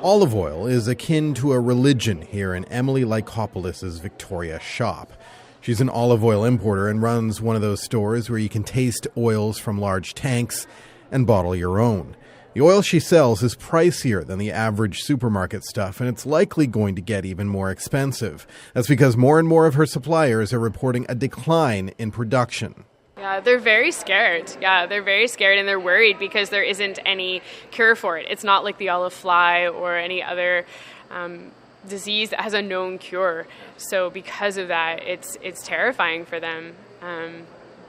Olive oil is akin to a religion here in Emily Lykopoulos's Victoria shop. She's an olive oil importer and runs one of those stores where you can taste oils from large tanks and bottle your own. The oil she sells is pricier than the average supermarket stuff, and it's likely going to get even more expensive. That's because more and more of her suppliers are reporting a decline in production. Yeah, they're very scared. They're very scared and they're worried because there isn't any cure for it. It's not like the olive fly or any other disease that has a known cure. So because of that, it's terrifying for them.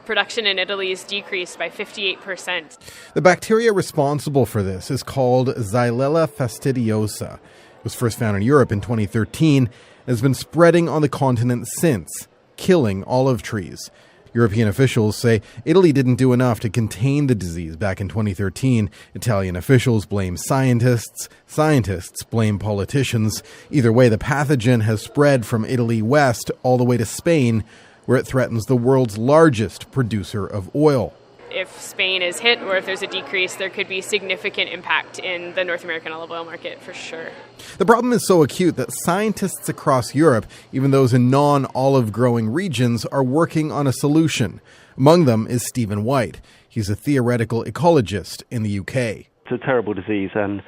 Production in Italy is decreased by 58%. The bacteria responsible for this is called Xylella fastidiosa. It was first found in Europe in 2013 and has been spreading on the continent since, killing olive trees. European officials say Italy didn't do enough to contain the disease back in 2013. Italian officials blame scientists. Scientists blame politicians. Either way, the pathogen has spread from Italy west all the way to Spain, where it threatens the world's largest producer of oil. If Spain is hit or if there's a decrease, there could be significant impact in the North American olive oil market for sure. The problem is so acute that scientists across Europe, even those in non-olive growing regions, are working on a solution. Among them is Stephen White. He's a theoretical ecologist in the UK. It's a terrible disease, and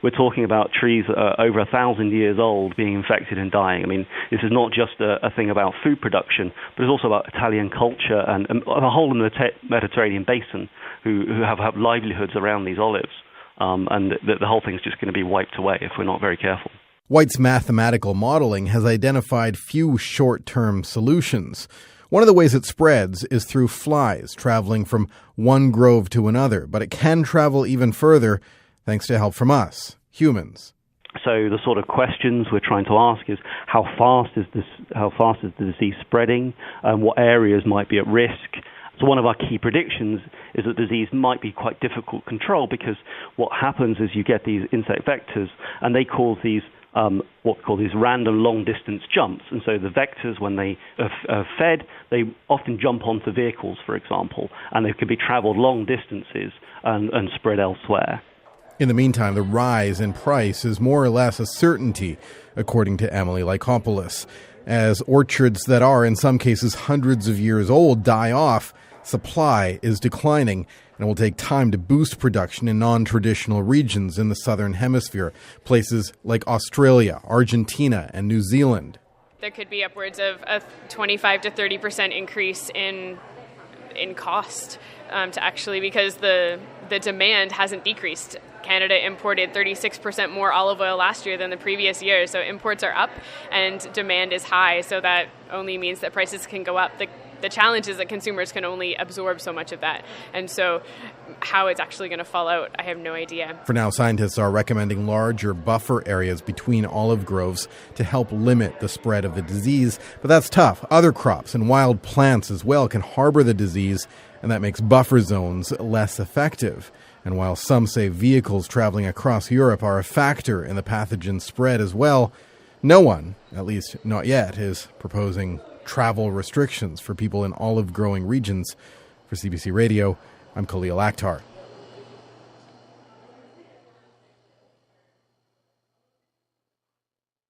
we're talking about trees over 1,000 years old being infected and dying. I mean, this is not just a thing about food production, but it's also about Italian culture and a whole in the Mediterranean basin who have livelihoods around these olives. And the whole thing's just going to be wiped away if we're not very careful. White's mathematical modeling has identified few short-term solutions. One of the ways it spreads is through flies traveling from one grove to another, but it can travel even further thanks to help from us, humans. So the sort of questions we're trying to ask is how fast is the disease spreading, and what areas might be at risk. So one of our key predictions is that disease might be quite difficult to control, because what happens is you get these insect vectors and they cause these what we call these random long-distance jumps. And so the vectors, when they are fed, they often jump onto vehicles, for example, and they can be traveled long distances and spread elsewhere. In the meantime, the rise in price is more or less a certainty, according to Emily Lykopoulos. As orchards that are, in some cases, hundreds of years old die off, supply is declining, and it will take time to boost production in non-traditional regions in the southern hemisphere, places like Australia, Argentina, and New Zealand. There could be upwards of a 25 to 30% increase in cost to actually, because the demand hasn't decreased. Canada imported 36% more olive oil last year than the previous year, so imports are up and demand is high, so that only means that prices can go up. The challenge is that consumers can only absorb so much of that, and so how it's actually going to fall out, I have no idea. For now, scientists are recommending larger buffer areas between olive groves to help limit the spread of the disease, but that's tough. Other crops and wild plants as well can harbor the disease, and that makes buffer zones less effective. And while some say vehicles traveling across Europe are a factor in the pathogen spread as well, no one, at least not yet, is proposing travel restrictions for people in olive-growing regions. For CBC Radio, I'm Khalil Akhtar.